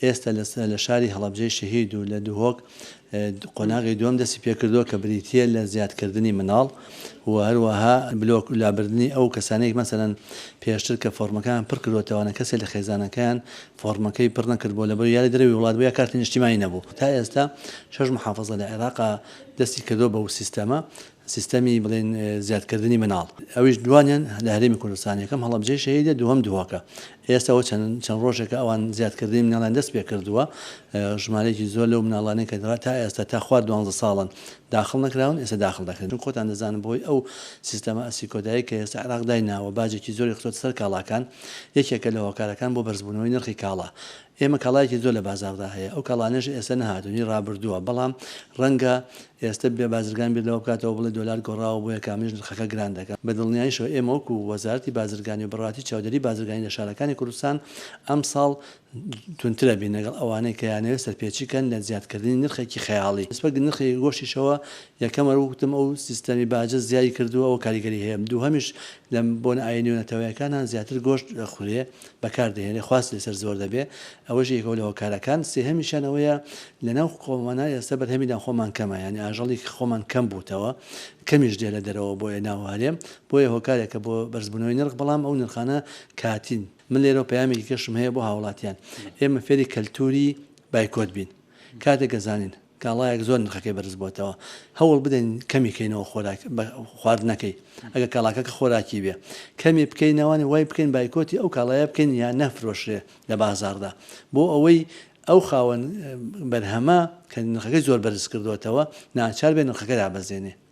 ئێستا لە شاری هەڵەبجەی شەهید و لە دوهۆک قۆناغی دووەم دەستی پێکردووە کە بریتیە لە زیادکردنی مناڵ و هەروەها بلۆک لابردنی ئەو کەسانەی مەسەلەن پێشتر کە فۆرمەکان پڕ کردوەوەوانە کەسێک لە خێزانەکان فۆرمەکەی پڕ نەکرد بۆ لەبەر یاری دەرەوی وڵات بووە کارتی نیشتیمانی نەبوو تا ئێستا 6 محافەزە لە عێراقا دەستی کردو بەو سیستەمە سیستەمی بڵێن زیادکردنی مناڵ ئەویش دوانیان لە هەرێمی کوردستان یەکەم هەڵەبجەی شەهیدە دووەم دووهۆکە ئێستاەوە چەند ڕۆژێکە ئەوان زیادکردنی مناڵان دەست پێ کردووە ژمارەیەکی زۆر لەو مناڵانەی کە تا ئێستا تا خوارد 12 ساڵن داخل نەکراون ئێستا داخل دەکرێن خۆتان دەزانن بۆی ئەو سیستەمە ئەسیکۆدایی کە ئێستا عێراق دایناوە باجێکی زۆری خۆت سەر کاڵاکان یەکێکە لە هۆکارەکان بۆ بەرزبوونەوەی نرخی کاڵا ئێمە کاڵایەکی زۆر لە بازاردا هەیە ئەو کاڵانێش ئێستا نەهاتوونی ڕابردووە بەڵام ڕەنگە ئێستا بێ بازرگان بێت لەوە بکاتەوە بڵێ دۆلار گۆڕاوە بۆ یەکامیش نرخەکە گران دەکات بە دڵنیاییشەوە ئێمە وەکو وەزارەتی بازرگانی و بڕاتی چاودێری بازرگانی لە شارەکانی کوردستان ئەم ساڵ تونترە بین لەگەڵ ئەوانەی کە یانەوێت سەرپێچیکەن لە زیادکردنی نرخێکی خەیاڵی نسبەت نرخی گۆشتیشەوە یەکەمە وتم ئەو سیستەمی باجە زیادی کردووە ئەو کاریگەری هەیە دووهەمیش لەم بۆن ئاینی و نەتەوەیەکانان زیاتر گۆشت خورێ بەکاردێنێ خواست لەسەر زۆر دەبێ ئەوەش یەکەوە لە هۆکارەکان سێهەمیشانەوەیە لەناو قۆمانە ئێستا بەرهەمیدان خۆمان کەمە یعنی ئاژەڵی خۆمان کەم بووتەوە کەمیش دێ لە دەرەوە بۆیە ناوهارێم بۆیە هۆکارێکە بۆ بەرزبوونەوەی نرخ بەڵام ئەو نرخانە کاتین من لێرە پەیامێکی کەشم هەیە بۆ هاوڵاتیان ئێمە فێری کەلتوری بایکۆت بین کاتێک گەزانین کاڵایەک زۆر نرخەکەی بەرز بۆتەوە هەوڵ بدەین کەمی بکەینەوە خواردنەکەی ئەگە کاڵاکەکە خۆراکی بێ کەمی بکەینەوەی وای بکەین بایکۆتی ئەو کاڵایە بکەین یان نەفرۆشرێ لە بازاردا بۆ ئەوەی ئەو خاوەن بەرهەمە کە نرخەکەی زۆر بەرز کردوێتەوە ناچار بێ نرخەکە دابەزێنێ